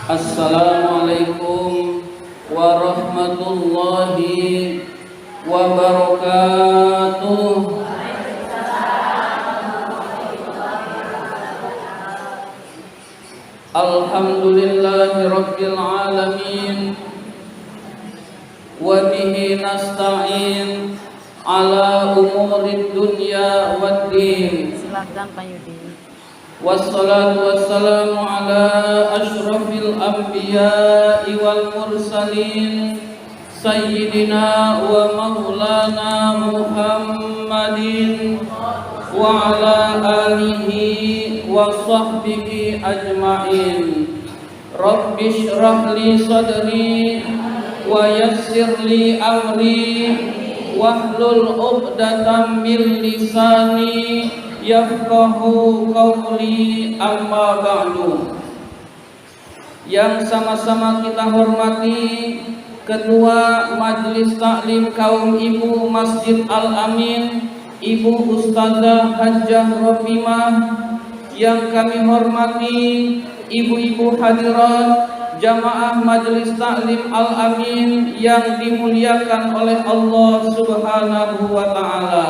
Assalamualaikum warahmatullahi wabarakatuh. Alhamdulillahi rabbil alamin, wa bihi nasta'in ala umurid dunya waddin. Silakan Pak Yudi. Wassalatu wassalamu ala ashrafil anbiya'i wal mursalin sayyidina wa maulana Muhammadin wa ala alihi wa sahbihi ajma'in. Rabbi shrah li sadri wa yassir li amri wahlul 'uqdatam min lisani yafqahu qawli, amma ba'du. Yang sama-sama kita hormati Ketua Majelis Taklim Kaum Ibu Masjid Al-Amin, Ibu Ustazah Hajjah Rofimah. Yang kami hormati ibu-ibu hadirat Jamaah Majelis Taklim Al-Amin yang dimuliakan oleh Allah Subhanahu wa ta'ala.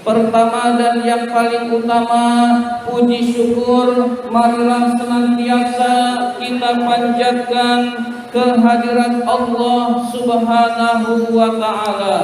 Pertama dan yang paling utama, puji syukur marilah senantiasa kita panjatkan kehadirat Allah Subhanahu wa ta'ala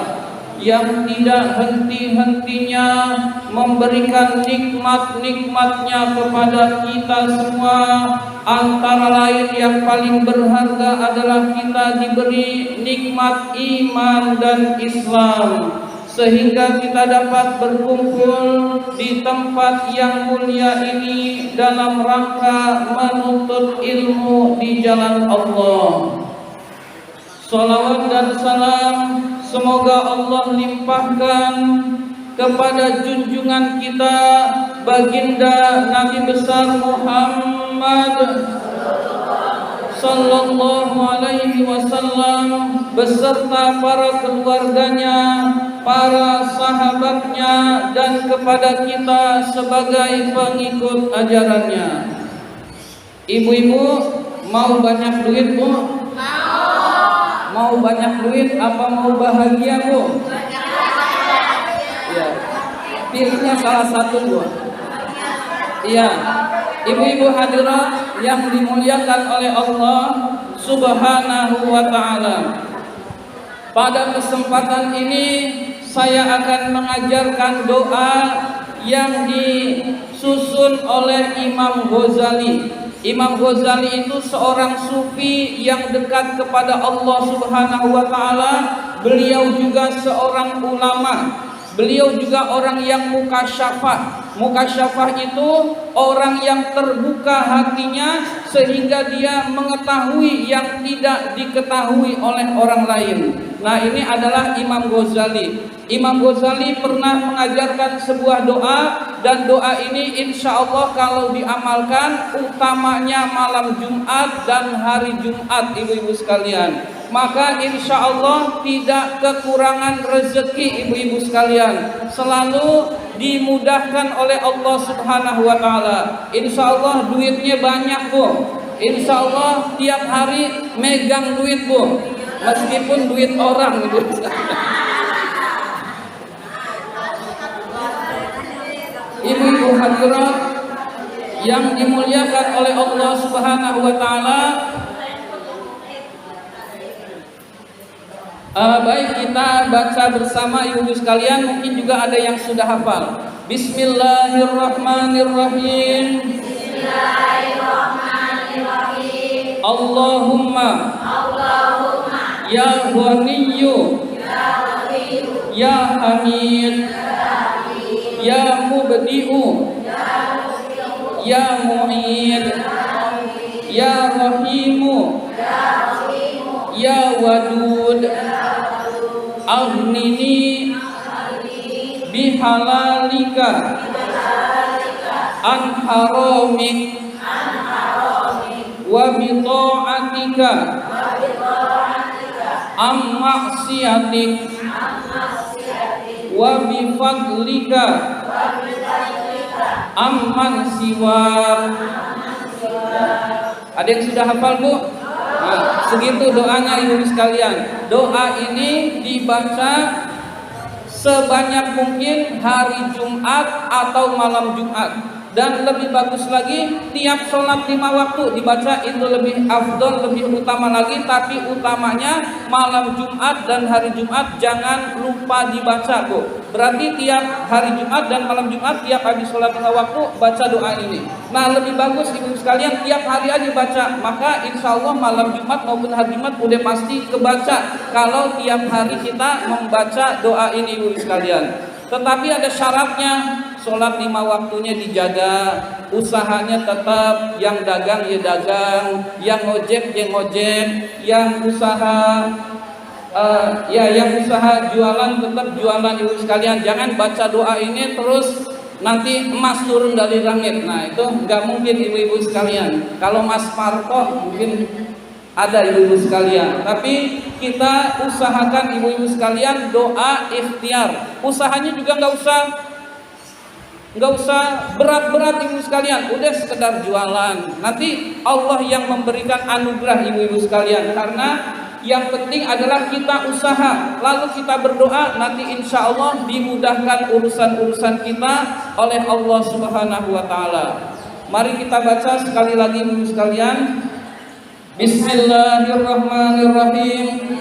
yang tidak henti-hentinya memberikan nikmat-nikmatnya kepada kita semua. Antara lain yang paling berharga adalah kita diberi nikmat iman dan Islam, sehingga kita dapat berkumpul di tempat yang mulia ini dalam rangka menuntut ilmu di jalan Allah. Salawat dan salam semoga Allah limpahkan kepada junjungan kita baginda Nabi besar Muhammad sallallahu alaihi wasallam beserta para keluarganya, para sahabatnya, dan kepada kita sebagai pengikut ajarannya. Ibu-ibu mau banyak duit, Bu? Mau banyak duit apa mau bahagia, Bu? Ya, pilihnya salah satu, Bu. Iya, ibu-ibu hadirat yang dimuliakan oleh Allah Subhanahu wa ta'ala. Pada kesempatan ini saya akan mengajarkan doa yang disusun oleh Imam Ghazali. Imam Ghazali itu seorang sufi yang dekat kepada Allah Subhanahu wa ta'ala. Beliau juga seorang ulama. Beliau juga orang yang mukasyafah. Mukasyafah itu orang yang terbuka hatinya sehingga dia mengetahui yang tidak diketahui oleh orang lain. Nah, ini adalah Imam Ghazali. Imam Ghazali pernah mengajarkan sebuah doa, dan doa ini insya Allah kalau diamalkan, utamanya malam Jumat dan hari Jumat, ibu-ibu sekalian, maka insya Allah tidak kekurangan rezeki, ibu-ibu sekalian. Selalu dimudahkan oleh Allah Subhanahu wa ta'ala. Insya Allah duitnya banyak, Bu. Insya Allah tiap hari megang duit, Bu, meskipun duit orang, ibu. Ibu-ibu hadirat yang dimuliakan oleh Allah Subhanahu wa ta'ala, baik kita baca bersama ibu-ibu sekalian, mungkin juga ada yang sudah hafal. Bismillahirrahmanirrahim. Bismillahirrahmanirrahim. Allahumma ya Ghaniyyu ya Hamid ya Mubdi'u ya Mu'id ya Rahimu ya Wadud, aghnini bihalalika an haramik wa bita'atika am maksiatik wa bifadlika amman siwak. Ada yang sudah hafal, Bu? Nah, segitu doanya ibu sekalian. Doa ini dibaca sebanyak mungkin hari Jumat atau malam Jumat. Dan lebih bagus lagi tiap sholat 5 waktu dibaca, itu lebih afdol, lebih utama lagi. Tapi utamanya malam Jumat dan hari Jumat jangan lupa dibaca, Bu. Berarti tiap hari Jumat dan malam Jumat tiap habis sholat 5 waktu baca doa ini. Nah, lebih bagus ibu sekalian tiap hari aja baca. Maka insya Allah malam Jumat maupun hari Jumat udah pasti kebaca kalau tiap hari kita membaca doa ini ibu sekalian. Tetapi ada syaratnya, sholat 5 waktunya dijaga, usahanya tetap, yang dagang ya dagang, yang ngojek ya ngojek, yang usaha yang usaha jualan tetap jualan ibu sekalian. Jangan baca doa ini terus nanti emas turun dari langit. Nah, itu nggak mungkin ibu-ibu sekalian. Kalau Mas Parto mungkin ada ibu-ibu sekalian, tapi kita usahakan ibu-ibu sekalian doa ikhtiar. Usahanya juga nggak usah berat-berat ibu sekalian, udah sekedar jualan. Nanti Allah yang memberikan anugerah ibu-ibu sekalian, karena yang penting adalah kita usaha, lalu kita berdoa, nanti insya Allah dimudahkan urusan-urusan kita oleh Allah Subhanahu wa Ta'ala. Mari kita baca sekali lagi ibu sekalian. Bismillahirrahmanirrahim.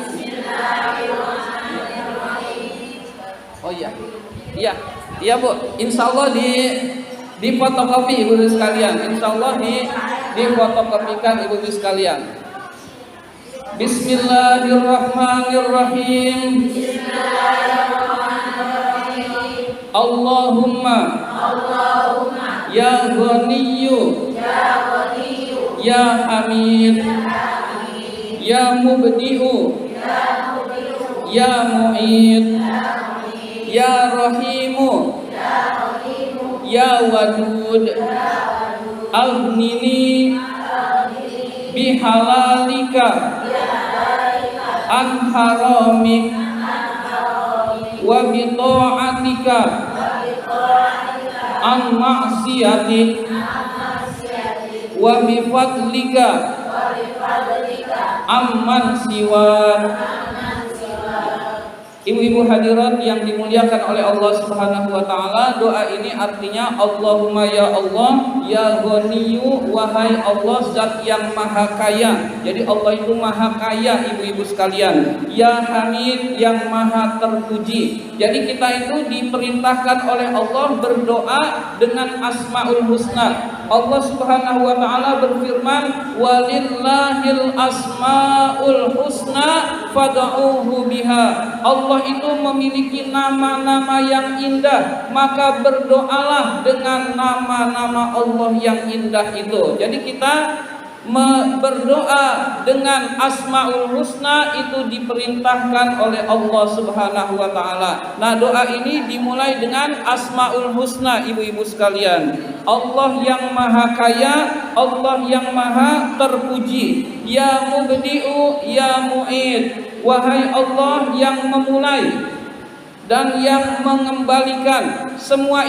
Oh iya, iya Bu. Insya Allah di fotokopi ibu sekalian. Insya Allah di fotokopikan ibu sekalian. Bismillahirrahmanirrahim. Allahumma ya Ghaniyyu ya Hamid ya Mubdi'u ya Mu'id ya Rahimu ya Wadud aghnini bihalalika an haramik wa bita'atika an ma'siyatik wa bifadlika amman siwak. Ibu-ibu hadirat yang dimuliakan oleh Allah Subhanahu wa Ta'ala, doa ini artinya Allahumma ya Allah ya Ghaniyyu, wahai Allah zat yang maha kaya. Jadi Allah itu maha kaya ibu-ibu sekalian. Ya Hamid, yang maha terpuji. Jadi kita itu diperintahkan oleh Allah berdoa dengan Asmaul Husna. Allah Subhanahu wa Ta'ala berfirman, walillahil asmaul husna fad'uuhu biha. Allah itu memiliki nama-nama yang indah, maka berdoalah dengan nama-nama Allah yang indah itu. Jadi kita berdoa dengan Asmaul Husna itu diperintahkan oleh Allah Subhanahu wa Ta'ala. Nah, doa ini dimulai dengan Asmaul Husna ibu-ibu sekalian. Allah yang maha kaya, Allah yang maha terpuji. Ya Mubdi'u ya Mu'id, wahai Allah yang memulai dan yang mengembalikan. Semua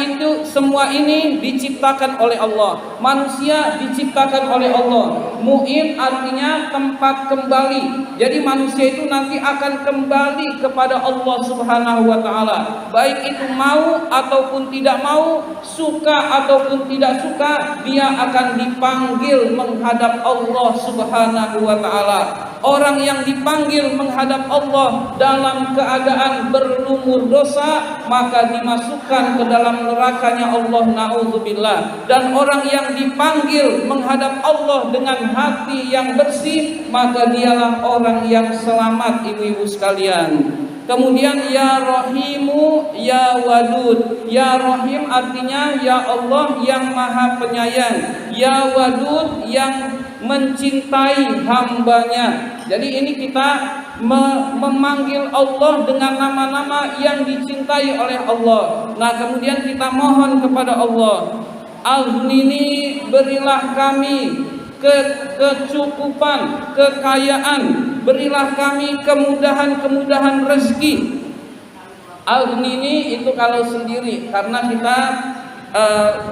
ini diciptakan oleh Allah. Manusia diciptakan oleh Allah. Mu'in artinya tempat kembali. Jadi manusia itu nanti akan kembali kepada Allah Subhanahu wa Ta'ala. Baik itu mau ataupun tidak mau, suka ataupun tidak suka, dia akan dipanggil menghadap Allah Subhanahu wa Ta'ala. Orang yang dipanggil menghadap Allah dalam keadaan berlumur dosa, maka dimasukkan ke dalam nerakanya Allah, na'udzubillah. Dan orang yang dipanggil menghadap Allah dengan hati yang bersih, maka dialah orang yang selamat ibu-ibu sekalian. Kemudian ya Rahimu ya Wadud. Ya Rahim artinya ya Allah yang maha penyayang. Ya Wadud yang mencintai hambanya. Jadi ini kita memanggil Allah dengan nama-nama yang dicintai oleh Allah. Nah, kemudian kita mohon kepada Allah, aghnini, berilah kami kecukupan, kekayaan, berilah kami kemudahan-kemudahan rezeki. Aghnini itu kalau sendiri, karena kita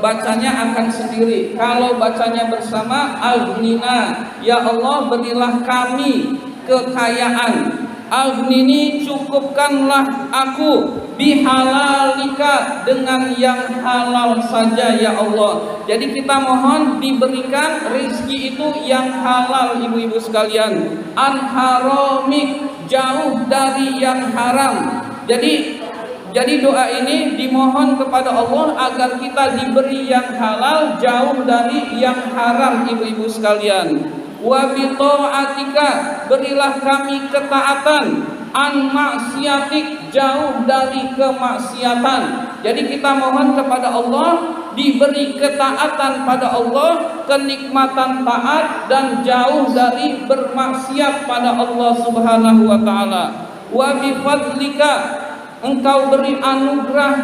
bacanya akan sendiri. Kalau bacanya bersama, aghnina, ya Allah berilah kami kekayaan. Aghnini, cukupkanlah aku, bihalalika, dengan yang halal saja ya Allah. Jadi kita mohon diberikan rezeki itu yang halal ibu-ibu sekalian. An haramik, jauh dari yang haram. Jadi doa ini dimohon kepada Allah agar kita diberi yang halal, jauh dari yang haram ibu-ibu sekalian. Wa bi ta'atika, berilah kami ketaatan. An maksiatik, jauh dari kemaksiatan. Jadi kita mohon kepada Allah diberi ketaatan pada Allah, kenikmatan taat, dan jauh dari bermaksiat pada Allah Subhanahu wa taala. Wa bi fadlika, Engkau beri anugerah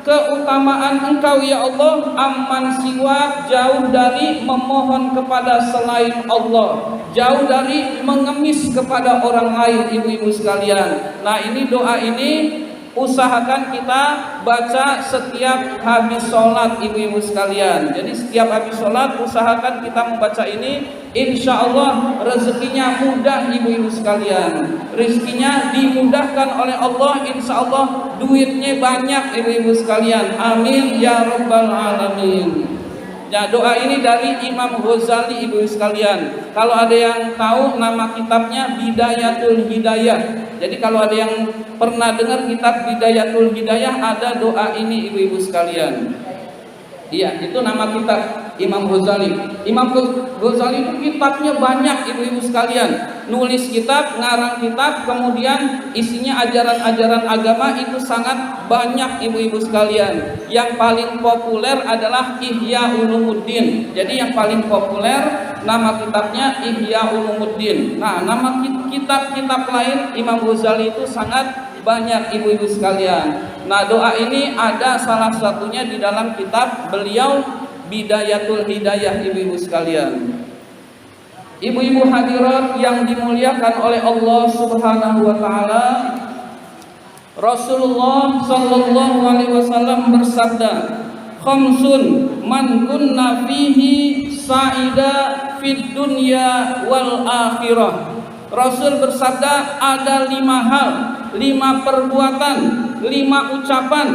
keutamaan Engkau ya Allah, amman siwak, jauh dari memohon kepada selain Allah, jauh dari mengemis kepada orang lain ibu-ibu sekalian. Nah ini doa ini usahakan kita baca setiap habis sholat ibu-ibu sekalian. Jadi setiap habis sholat usahakan kita membaca ini. Insya Allah rezekinya mudah ibu-ibu sekalian. Rezekinya dimudahkan oleh Allah. Insya Allah duitnya banyak ibu-ibu sekalian. Amin ya rabbal alamin. Ya, doa ini dari Imam Ghazali ibu sekalian. Kalau ada yang tahu nama kitabnya Bidayatul Hidayah. Jadi kalau ada yang pernah dengar kitab Bidayatul Hidayah, ada doa ini ibu-ibu sekalian. Iya, itu nama kitab Imam Ghazali. Imam Ghazali itu kitabnya banyak ibu-ibu sekalian. Nulis kitab, ngarang kitab, kemudian isinya ajaran-ajaran agama itu sangat banyak ibu-ibu sekalian. Yang paling populer adalah Ihya Ulumuddin. Jadi yang paling populer nama kitabnya Ihya Ulumuddin. Nah, nama kitab-kitab lain Imam Ghazali itu sangat banyak ibu-ibu sekalian. Nah doa ini ada salah satunya di dalam kitab beliau Bidayatul Hidayah ibu-ibu sekalian. Ibu-ibu hadirat yang dimuliakan oleh Allah Subhanahu wa taala, Rasulullah sallallahu alaihi wasallam bersabda, khamsun man kunna fihi sa'ida fid dunya wal akhirah. Rasul bersabda ada 5 hal, 5 perbuatan, 5 ucapan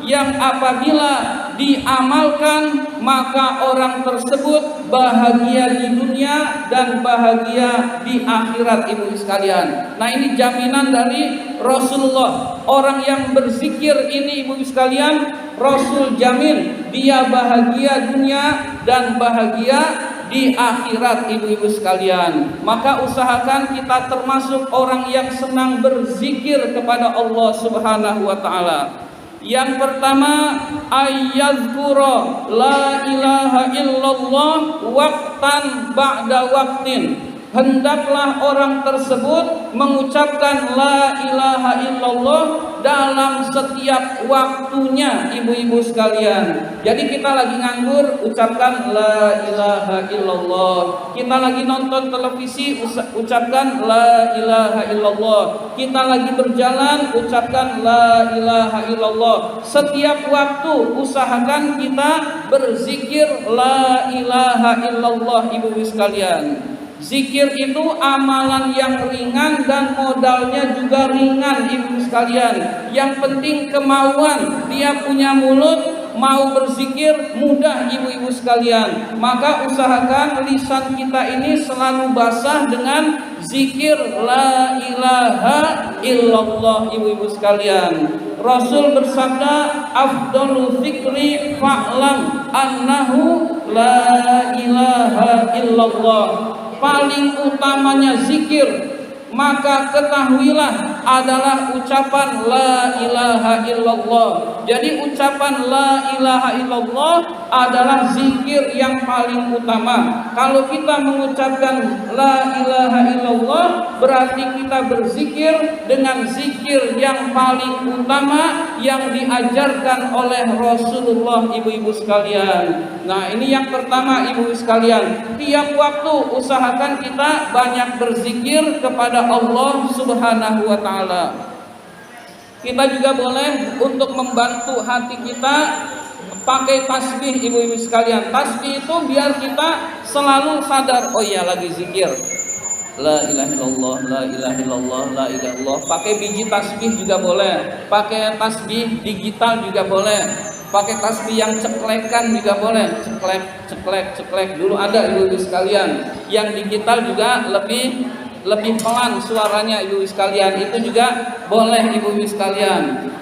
yang apabila diamalkan maka orang tersebut bahagia di dunia dan bahagia di akhirat ibu sekalian. Nah ini jaminan dari Rasulullah. Orang yang berzikir ini ibu sekalian, Rasul jamin dia bahagia dunia dan bahagia di akhirat ibu-ibu sekalian. Maka usahakan kita termasuk orang yang senang berzikir kepada Allah Subhanahu wa taala. Yang pertama, ayyazkura la ilaha illallah waqtan ba'da waqtin. Hendaklah orang tersebut mengucapkan la ilaha illallah dalam setiap waktunya ibu-ibu sekalian. Jadi kita lagi nganggur, ucapkan la ilaha illallah. Kita lagi nonton televisi, ucapkan la ilaha illallah. Kita lagi berjalan, ucapkan la ilaha illallah. Setiap waktu usahakan kita berzikir la ilaha illallah ibu-ibu sekalian. Zikir itu amalan yang ringan dan modalnya juga ringan ibu sekalian. Yang penting kemauan, dia punya mulut, mau berzikir mudah ibu-ibu sekalian. Maka usahakan lisan kita ini selalu basah dengan zikir la ilaha illallah ibu-ibu sekalian. Rasul bersabda, afdalu dzikri fa'lam annahu la ilaha illallah. Paling utamanya zikir, maka ketahuilah adalah ucapan la ilaha illallah. Jadi ucapan la ilaha illallah adalah zikir yang paling utama. Kalau kita mengucapkan la ilaha illallah, berarti kita berzikir dengan zikir yang paling utama yang diajarkan oleh Rasulullah ibu-ibu sekalian. Nah ini yang pertama ibu sekalian. Tiap waktu usahakan kita banyak berzikir kepada Allah Subhanahu wa ta'ala. Kita juga boleh untuk membantu hati kita pakai tasbih ibu-ibu sekalian. Tasbih itu biar kita selalu sadar, oh iya lagi zikir. La ilaha illallah, la ilaha illallah, la ilaha illallah. Pakai biji tasbih juga boleh. Pakai tasbih digital juga boleh. Pakai tasbih yang ceklekan juga boleh. Ceklek, ceklek, ceklek. Dulu ada ibu-ibu sekalian. Yang digital juga lebih pelan suaranya ibu-ibu sekalian. Itu juga boleh ibu-ibu sekalian.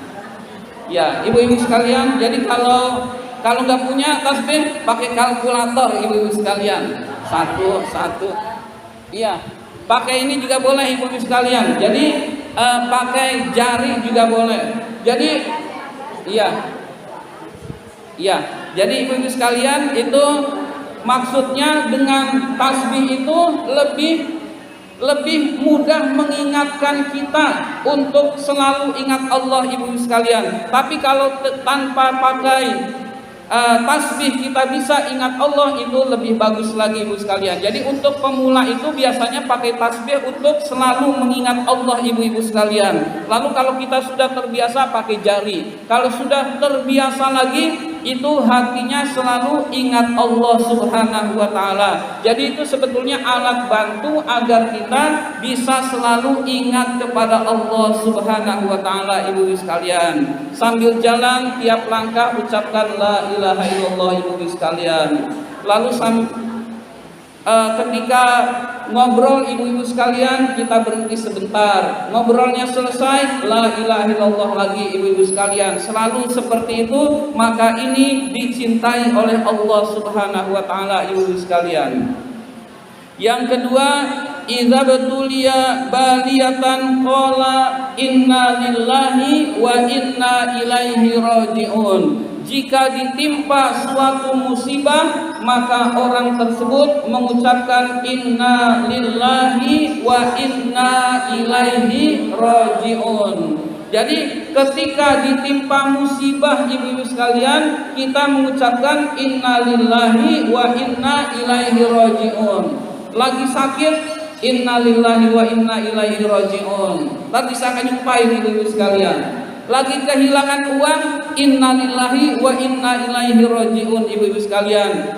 Ya, ibu-ibu sekalian. Jadi kalau nggak punya tasbih, pakai kalkulator ibu-ibu sekalian. Satu. Iya. Pakai ini juga boleh ibu-ibu sekalian. Jadi pakai jari juga boleh. Jadi iya. Jadi ibu-ibu sekalian itu maksudnya dengan tasbih itu lebih mudah mengingatkan kita untuk selalu ingat Allah ibu-ibu sekalian. Tapi kalau tanpa pakai tasbih kita bisa ingat Allah, itu lebih bagus lagi ibu sekalian. Jadi untuk pemula itu biasanya pakai tasbih untuk selalu mengingat Allah ibu-ibu sekalian. Lalu kalau kita sudah terbiasa pakai jari. Kalau sudah terbiasa lagi itu hatinya selalu ingat Allah Subhanahu wa taala. Jadi itu sebetulnya alat bantu agar kita bisa selalu ingat kepada Allah Subhanahu wa taala ibu-ibu sekalian. Sambil jalan tiap langkah ucapkan la ilaha illallah ibu-ibu sekalian. Lalu ketika ngobrol ibu-ibu sekalian kita berhenti sebentar. Ngobrolnya selesai, la ilaha illallah lagi ibu-ibu sekalian. Selalu seperti itu, maka ini dicintai oleh Allah Subhanahu wa taala ibu-ibu sekalian. Yang kedua, idza betulia baliyatan qala inna lillahi wa inna ilaihi rajiun. Jika ditimpa suatu musibah, maka orang tersebut mengucapkan inna lillahi wa inna ilaihi rajiun. Jadi ketika ditimpa musibah ibu-ibu sekalian, kita mengucapkan inna lillahi wa inna ilaihi rajiun. Lagi sakit, inna lillahi wa inna ilaihi rajiun. Tadi saya akan nyumpain ibu-ibu sekalian. Lagi kehilangan uang, innalillahi wa inna ilaihi rajiun ibu-ibu sekalian.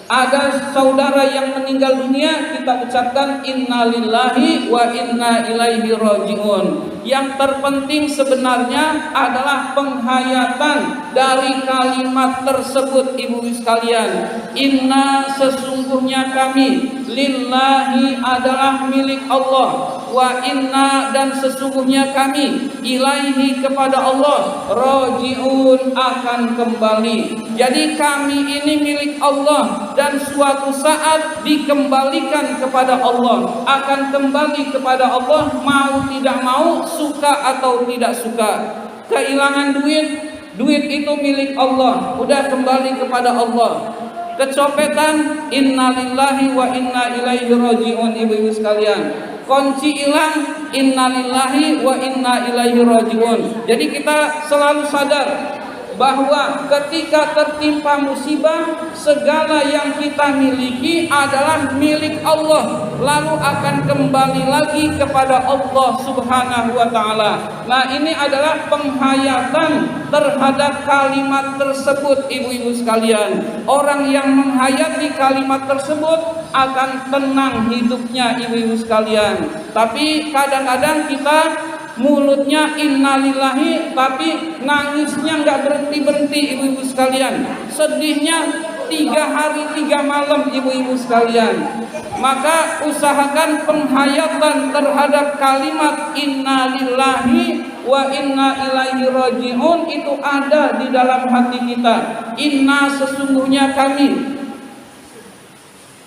Ada saudara yang meninggal dunia, kita ucapkan innalillahi wa inna ilaihi rajiun. Yang terpenting sebenarnya adalah penghayatan dari kalimat tersebut ibu-ibu sekalian. Inna sesungguhnya kami, lillahi adalah milik Allah, wa inna dan sesungguhnya kami, ilaihi kepada Allah, rajiun akan kembali. Jadi kami ini milik Allah dan suatu saat dikembalikan kepada Allah, akan kembali kepada Allah mau tidak mau, suka atau tidak suka. Kehilangan duit itu milik Allah, udah kembali kepada Allah. Kecopetan, innalillahi wa inna ilaihi rajiun ibu-ibu sekalian. Kunci hilang, innalillahi wa inna ilaihi rajiun. Jadi kita selalu sadar bahwa ketika tertimpa musibah, segala yang kita miliki adalah milik Allah, lalu akan kembali lagi kepada Allah Subhanahu wa taala. Nah, ini adalah penghayatan terhadap kalimat tersebut ibu-ibu sekalian. Orang yang menghayati kalimat tersebut akan tenang hidupnya ibu-ibu sekalian. Tapi kadang-kadang kita mulutnya innalillahi tapi nangisnya nggak berhenti-berhenti ibu-ibu sekalian. Sedihnya 3 hari 3 malam ibu-ibu sekalian. Maka usahakan penghayatan terhadap kalimat innalillahi wa inna ilaihi rajiun itu ada di dalam hati kita. Inna sesungguhnya kami,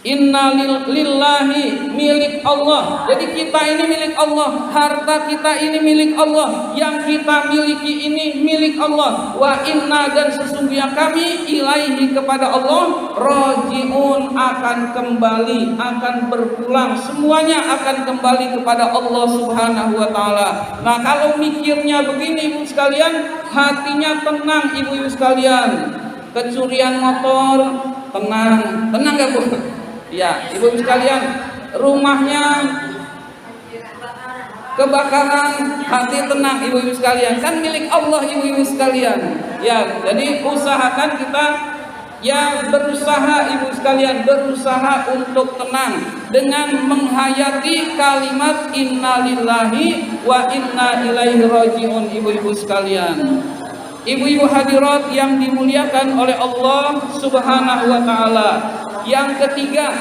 inna lillahi milik Allah. Jadi kita ini milik Allah, harta kita ini milik Allah, yang kita miliki ini milik Allah. Wa inna dan sesungguhnya kami, ilaihi kepada Allah, rajiun akan kembali, akan berpulang, semuanya akan kembali kepada Allah Subhanahu wa taala. Nah, kalau mikirnya begini ibu sekalian, hatinya tenang ibu-ibu sekalian. Kecurian motor, tenang gak Bu? Ya, ibu-ibu sekalian, rumahnya kebakaran, hati tenang ibu-ibu sekalian, kan milik Allah ibu-ibu sekalian. Ya, jadi usahakan kita ya berusaha ibu sekalian, berusaha untuk tenang dengan menghayati kalimat innalillahi wa inna ilaihi rajiun. Ibu-ibu sekalian, ibu-ibu hadirat yang dimuliakan oleh Allah Subhanahu wa taala. Yang ketiga,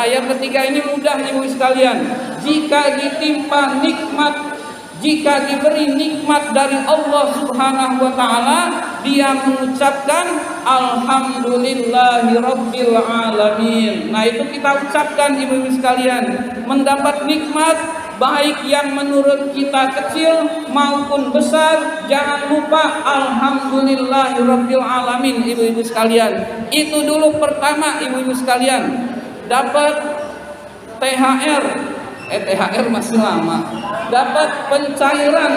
yang ketiga ini mudah ibu sekalian. Jika ditimpa nikmat, jika diberi nikmat dari Allah Subhanahu wa taala, dia mengucapkan alhamdulillahi rabbil alamin. Nah, itu kita ucapkan ibu-ibu sekalian. Mendapat nikmat baik yang menurut kita kecil maupun besar, jangan lupa alhamdulillahi rabbil alamin ibu-ibu sekalian. Itu dulu pertama ibu-ibu sekalian. Dapat THR, THR masih lama. Dapat pencairan.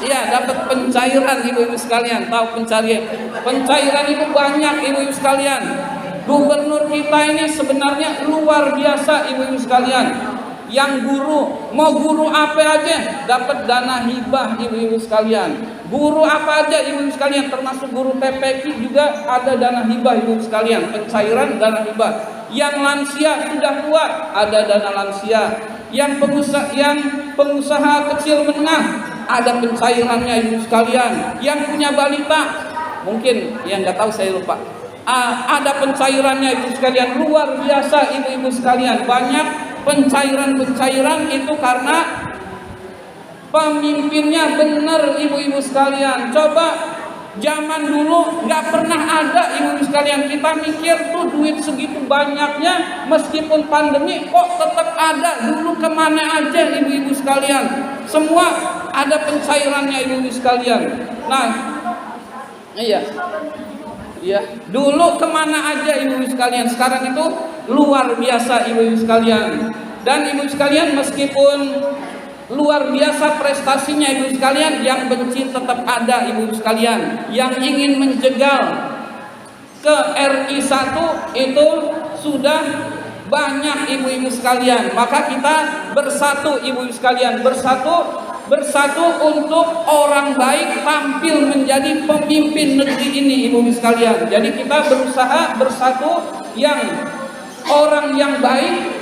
Iya, dapat pencairan ibu-ibu sekalian. Tahu pencairan itu banyak ibu-ibu sekalian. Gubernur kita ini sebenarnya luar biasa ibu-ibu sekalian. Yang guru, mau guru apa aja dapat dana hibah ibu-ibu sekalian. Guru apa aja ibu-ibu sekalian, termasuk guru TPQ juga ada dana hibah ibu-ibu sekalian, pencairan dana hibah. Yang lansia sudah tua ada dana lansia. Yang pengusaha kecil menengah ada pencairannya ibu sekalian. Yang punya balita mungkin yang nggak tahu saya lupa, ada pencairannya ibu sekalian. Luar biasa ibu-ibu sekalian, banyak pencairan itu karena pemimpinnya benar ibu-ibu sekalian. Coba zaman dulu nggak pernah ada ibu-ibu sekalian. Kita mikir tuh duit segitu banyaknya meskipun pandemi kok tetap ada. Dulu kemana aja ibu-ibu sekalian? Semua ada pencairannya ibu-ibu sekalian. Nah, iya, dulu kemana aja ibu-ibu sekalian? Sekarang itu luar biasa ibu-ibu sekalian. Dan ibu sekalian, meskipun luar biasa prestasinya ibu sekalian, yang benci tetap ada ibu sekalian. Yang ingin menjegal ke RI 1 itu sudah banyak ibu-ibu sekalian. Maka kita bersatu ibu sekalian, bersatu untuk orang baik tampil menjadi pemimpin negeri ini ibu sekalian. Jadi kita berusaha bersatu, yang orang yang baik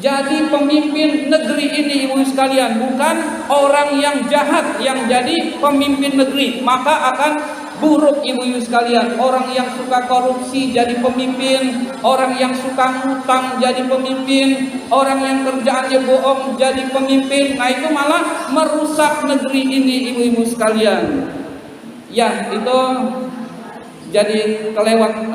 jadi pemimpin negeri ini ibu sekalian, bukan orang yang jahat yang jadi pemimpin negeri, maka akan buruk ibu sekalian. Orang yang suka korupsi jadi pemimpin, orang yang suka ngutang jadi pemimpin, orang yang kerjaannya bohong jadi pemimpin. Nah, itu malah merusak negeri ini ibu-ibu sekalian. Ya, itu jadi kelewat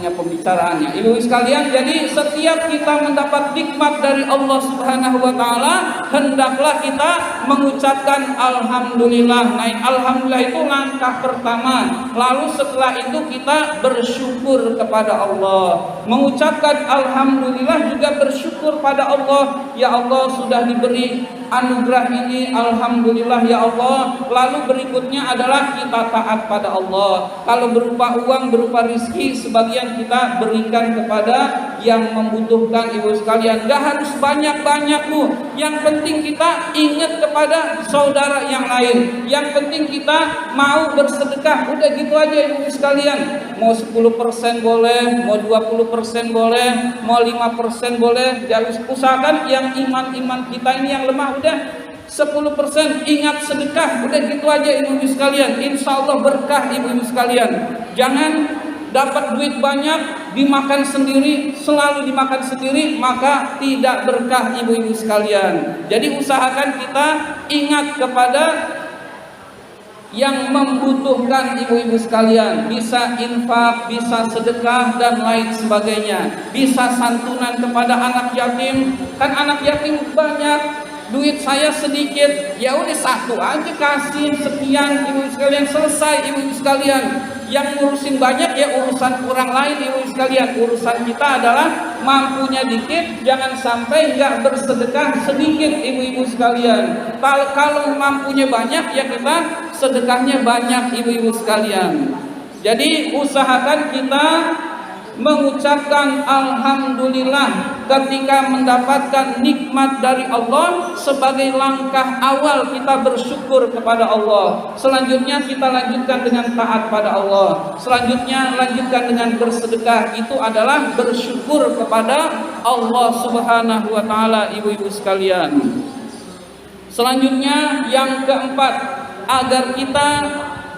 pembicaraannya ibu sekalian. Jadi setiap kita mendapat nikmat dari Allah Subhanahu wa taala, hendaklah kita mengucapkan alhamdulillah. Nah, alhamdulillah itu langkah pertama. Lalu setelah itu kita bersyukur kepada Allah. Mengucapkan alhamdulillah juga bersyukur pada Allah. Ya Allah, sudah diberi anugerah ini, alhamdulillah ya Allah. Lalu berikutnya adalah kita taat pada Allah. Kalau berupa uang, berupa rizki, sebagian kita berikan kepada yang membutuhkan ibu sekalian. Gak harus banyak-banyak bu. Yang penting kita ingat kepada saudara yang lain. Yang penting kita mau bersedekah. Udah gitu aja ibu sekalian. Mau 10% boleh, mau 20% boleh, mau 5% boleh. Jangan usahakan yang iman kita ini yang lemah, udah 10% ingat sedekah. Udah gitu aja ibu-ibu sekalian. Insya Allah berkah ibu-ibu sekalian. Jangan dapat duit banyak dimakan sendiri, selalu dimakan sendiri, maka tidak berkah ibu-ibu sekalian. Jadi usahakan kita ingat kepada yang membutuhkan ibu-ibu sekalian. Bisa infak, bisa sedekah dan lain sebagainya. Bisa santunan kepada anak yatim. Kan anak yatim banyak, duit saya sedikit, ya udah satu aja kasih sekian ibu sekalian, selesai ibu sekalian. Yang ngurusin banyak ya urusan orang lain ibu sekalian. Urusan kita adalah mampunya dikit, jangan sampai nggak bersedekah sedikit ibu-ibu sekalian. Kalau mampunya banyak ya kita sedekahnya banyak ibu-ibu sekalian. Jadi usahakan kita mengucapkan alhamdulillah ketika mendapatkan nikmat dari Allah sebagai langkah awal kita bersyukur kepada Allah. Selanjutnya kita lanjutkan dengan taat pada Allah. Selanjutnya lanjutkan dengan bersedekah. Itu adalah bersyukur kepada Allah Subhanahu wa taala, ibu-ibu sekalian. Selanjutnya yang keempat, agar kita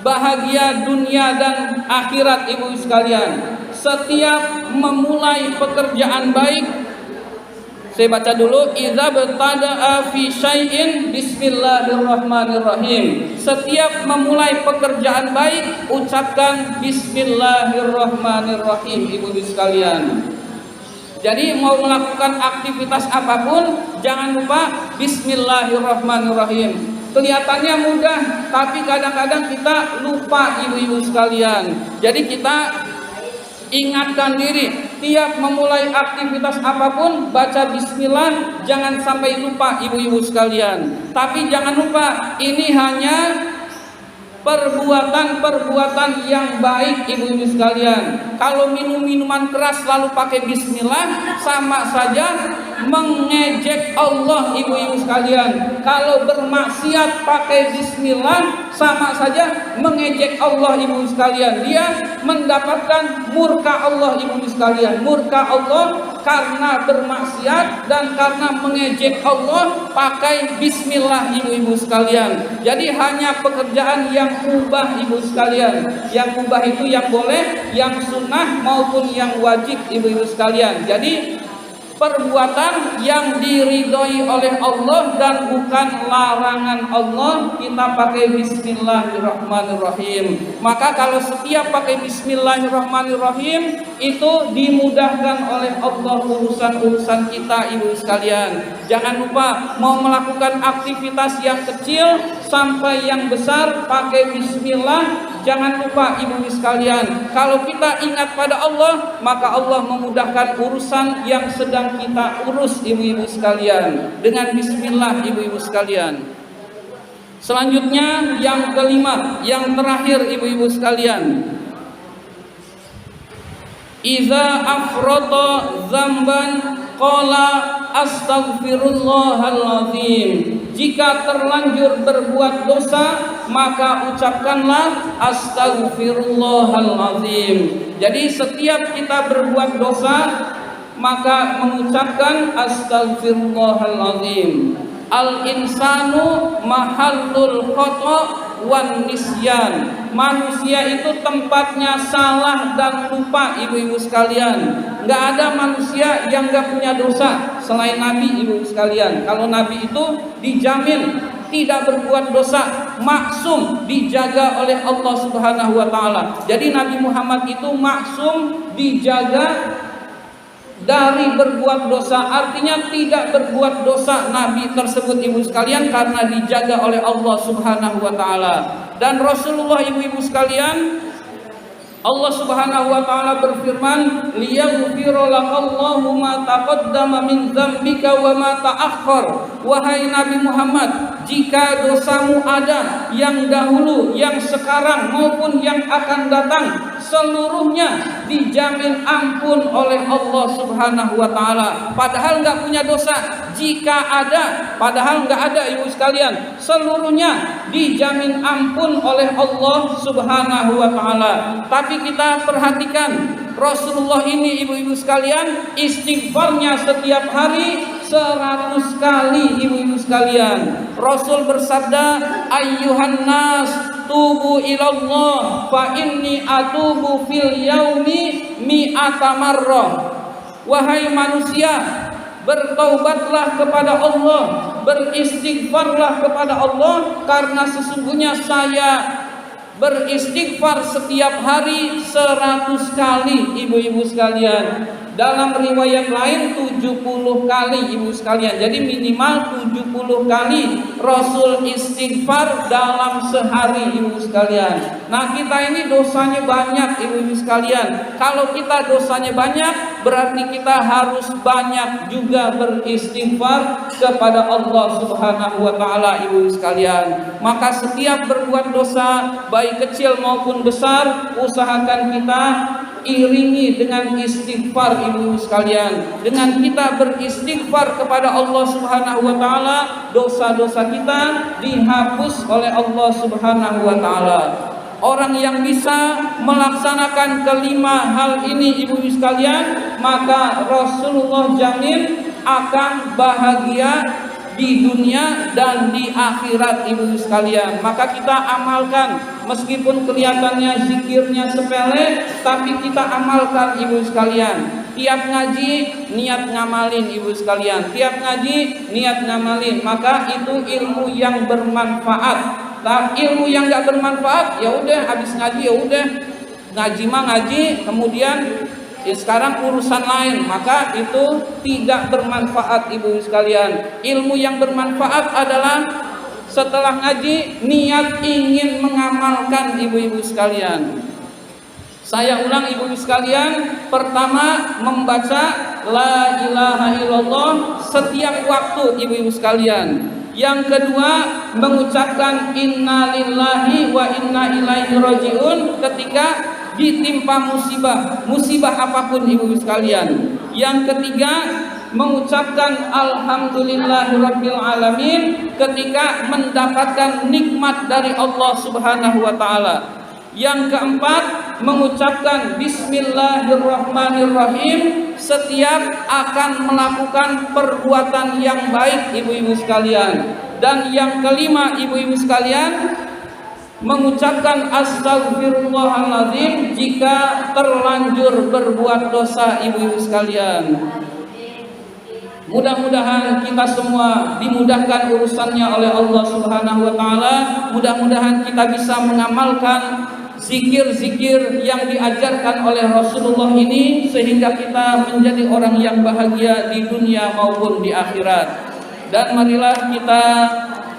bahagia dunia dan akhirat, ibu sekalian, setiap memulai pekerjaan baik, saya baca dulu, idza btada'a fi syai'in bismillahirrahmanirrahim. Setiap memulai pekerjaan baik, ucapkan bismillahirrahmanirrahim, ibu sekalian. Jadi mau melakukan aktivitas apapun, jangan lupa bismillahirrahmanirrahim. Kelihatannya mudah, tapi kadang-kadang kita lupa, ibu-ibu sekalian. Jadi kita ingatkan diri, tiap memulai aktivitas apapun baca bismillah, jangan sampai lupa, ibu-ibu sekalian. Tapi jangan lupa, ini hanya perbuatan-perbuatan yang baik, ibu-ibu sekalian. Kalau minum minuman keras lalu pakai bismillah, sama saja mengejek Allah, ibu-ibu sekalian. Kalau bermaksiat pakai bismillah, sama saja mengejek Allah, ibu sekalian. Dia mendapatkan murka Allah, ibu sekalian. Murka Allah karena bermaksiat dan karena mengejek Allah pakai bismillah, ibu-ibu sekalian. Jadi hanya pekerjaan yang mubah, ibu sekalian. Yang mubah itu yang boleh, yang sunnah maupun yang wajib, ibu-ibu sekalian. Jadi perbuatan yang diridhoi oleh Allah dan bukan larangan Allah, kita pakai bismillahirrahmanirrahim. Maka kalau setiap pakai bismillahirrahmanirrahim, itu dimudahkan oleh Allah urusan-urusan kita, ibu sekalian. Jangan lupa, mau melakukan aktivitas yang kecil sampai yang besar, pakai bismillah. Jangan lupa, ibu sekalian, kalau kita ingat pada Allah, maka Allah memudahkan urusan yang sedang kita urus, ibu-ibu sekalian, dengan bismillah, ibu-ibu sekalian. Selanjutnya yang kelima, yang terakhir, ibu-ibu sekalian, iza afrata zamban qala astaghfirullahaladzim. Jika terlanjur berbuat dosa, maka ucapkanlah astaghfirullahaladzim. Jadi setiap kita berbuat dosa, maka mengucapkan astaghfirullahaladzim. Al-insanu mahallul khata' wan nisyan. Manusia itu tempatnya salah dan lupa, ibu-ibu sekalian. Nggak ada manusia yang nggak punya dosa selain Nabi, ibu sekalian. Kalau Nabi itu dijamin tidak berbuat dosa, maksum, dijaga oleh Allah Subhanahu wa taala. Jadi Nabi Muhammad itu maksum, dijaga dari berbuat dosa, artinya tidak berbuat dosa Nabi tersebut, ibu sekalian, karena dijaga oleh Allah Subhanahu wa taala. Dan Rasulullah, ibu-ibu sekalian, Allah Subhanahu wa taala berfirman, liyaghfira lakallahu ma taqaddama min dzambika wa ma ta'akhkhar. Wahai Nabi Muhammad, jika dosamu ada yang dahulu, yang sekarang maupun yang akan datang, seluruhnya dijamin ampun oleh Allah Subhanahu wa taala. Padahal enggak punya dosa. Jika ada, padahal enggak ada, ibu sekalian, seluruhnya dijamin ampun oleh Allah Subhanahu wa taala. Tapi kita perhatikan, Rasulullah ini, ibu-ibu sekalian, istighfarnya setiap hari 100 kali, ibu-ibu sekalian. Rasul bersabda, ayyuhan nas tubu ilallah fa inni atubu fil yaumi mi'ata marrah. Wahai manusia, bertaubatlah kepada Allah, beristighfarlah kepada Allah, karena sesungguhnya saya beristighfar setiap hari 100 kali, ibu-ibu sekalian. Dalam riwayat lain 70 kali, ibu sekalian. Jadi minimal 70 kali Rasul istighfar dalam sehari, ibu sekalian. Nah, kita ini dosanya banyak, ibu sekalian. Kalau kita dosanya banyak, berarti kita harus banyak juga beristighfar kepada Allah Subhanahu wa taala, ibu sekalian. Maka setiap berbuat dosa, baik kecil maupun besar, usahakan kita iringi dengan istighfar ibu-ibu sekalian. Dengan kita beristighfar kepada Allah Subhanahu wa taala, dosa-dosa kita dihapus oleh Allah Subhanahu wa taala. Orang yang bisa melaksanakan kelima hal ini ibu-ibu sekalian, maka Rasulullah jamin akan bahagia di dunia dan di akhirat ibu sekalian. Maka kita amalkan, meskipun kelihatannya zikirnya sepele, tapi kita amalkan ibu sekalian. Tiap ngaji niat ngamalin ibu sekalian, tiap ngaji niat ngamalin, maka itu ilmu yang bermanfaat. Nah, ilmu yang gak bermanfaat ya udah habis ngaji ya udah ngaji mah ngaji, kemudian sekarang urusan lain, maka itu tidak bermanfaat ibu sekalian. Ilmu yang bermanfaat adalah setelah ngaji niat ingin mengamalkan ibu-ibu sekalian. Saya ulang ibu-ibu sekalian, pertama membaca la ilaha illallah setiap waktu ibu-ibu sekalian. Yang kedua mengucapkan inna lillahi wa inna ilaihi rajiun ketika ditimpa musibah apapun ibu-ibu sekalian. Yang ketiga mengucapkan alhamdulillahirabbil alamin ketika mendapatkan nikmat dari Allah Subhanahu wa taala. Yang keempat mengucapkan bismillahirrahmanirrahim setiap akan melakukan perbuatan yang baik ibu-ibu sekalian. Dan yang kelima ibu-ibu sekalian mengucapkan astagfirullahaladzim jika terlanjur berbuat dosa ibu-ibu sekalian. Mudah-mudahan kita semua dimudahkan urusannya oleh Allah Subhanahu wa taala. Mudah-mudahan kita bisa mengamalkan zikir-zikir yang diajarkan oleh Rasulullah ini sehingga kita menjadi orang yang bahagia di dunia maupun di akhirat. Dan marilah kita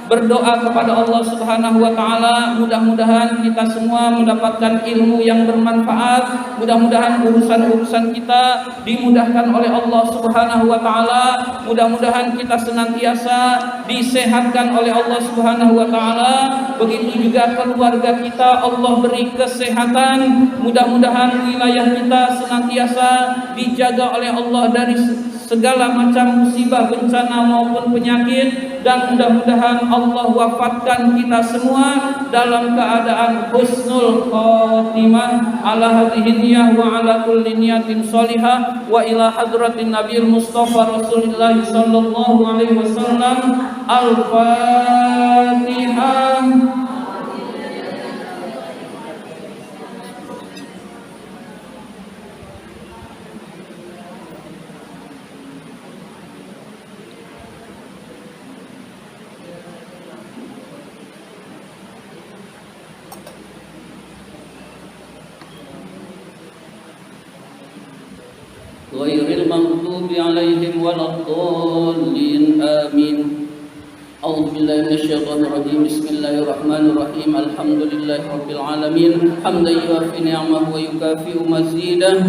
berdoa kepada Allah Subhanahu wa taala, mudah-mudahan kita semua mendapatkan ilmu yang bermanfaat, mudah-mudahan urusan-urusan kita dimudahkan oleh Allah Subhanahu wa taala, mudah-mudahan kita senantiasa disehatkan oleh Allah Subhanahu wa taala, begitu juga keluarga kita Allah beri kesehatan, mudah-mudahan wilayah kita senantiasa dijaga oleh Allah dari segala macam musibah, bencana maupun penyakit, dan mudah-mudahan Allah wafatkan kita semua dalam keadaan husnul khotimah ala hadhihi niyah wa ala kulli niyatin shalihah wa ila hadratin nabiyil mustafa rasulillah sallallahu alaihi wasallam. Al-Fatihah. Ghairil maghdubi alaihim waladdallin amin. A'udzu billahi minasyaitonir rajim. Bismillahirrahmanirrahim. Alhamdulillahi rabbil alamin. Hamdan yuwafi ni'amahu wa yukafi'u mazidah.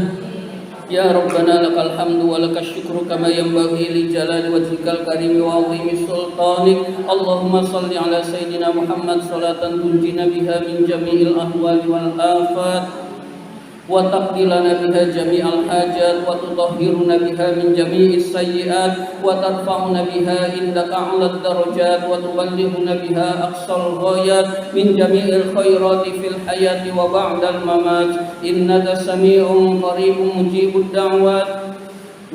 Ya Rabbana lakal hamdu wa lakal syukru kama yanbaghi li jalali wajhikal karim wa 'azimi sultanik. Allahumma shalli ala sayyidina Muhammad salatan tunjina biha min jami'il ahwali wal afat wa taqdilana biha jami'al hajat wa tutahhiruna biha min jami'is sayyi'at wa tarfa'una biha indaka 'alad darajat wa tuballighuna biha aqsal ghayat min jami'il khairati fil hayati wa ba'dal mamat. Innaka sami'un qaribun mujibud da'wat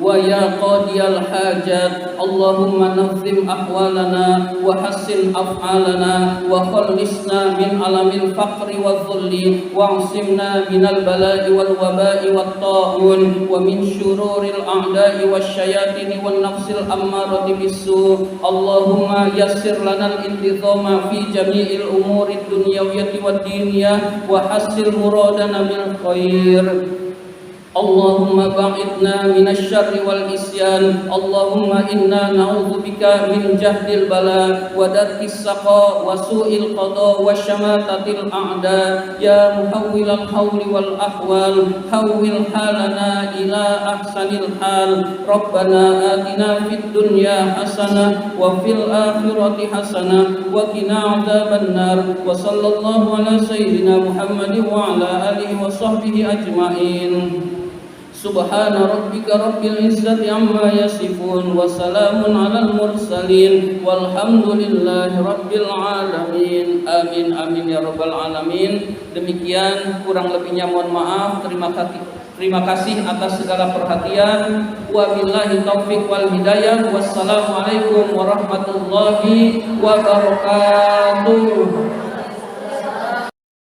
wa ya qadiyal hajat. Allahumma nazzim ahwalana wa hassin af'alana wa khallisna min alamil faqri wa dhulli wa asimna minal bala'i wal waba'i wat ta'un wa min syururil a'da'i wasyayatin wan nafsil ammarati bisu. Allahumma yassir lana al-intizama fi jami'il umuri dunyawiyyati wad diniyah wa hassil muradana bil khair. Allahumma ba'idna minasy syarri wal isyan. Allahumma inna na'udzubika min jahdil bala wa darkis saqa wa su'il qada wa syamatatil a'da. Ya muhawwilal hawli wal ahwal, hawwil halana ila ahsanil hal. Rabbana atina fid dunya hasanah wa fil akhirati hasanah wa qina adzabannar. Wa sallallahu ala sayyidina Muhammadin wa ala alihi wa sahbihi ajmain. Subhana rabbika rabbil izzati amma yasifun wa salamun alal mursalin walhamdulillahi rabbil alamin. Amin amin ya rabbal alamin. Demikian, kurang lebihnya mohon maaf. Terima kasih atas segala perhatian. Wabillahi taufik wal hidayah. Wassalamualaikum warahmatullahi wabarakatuh.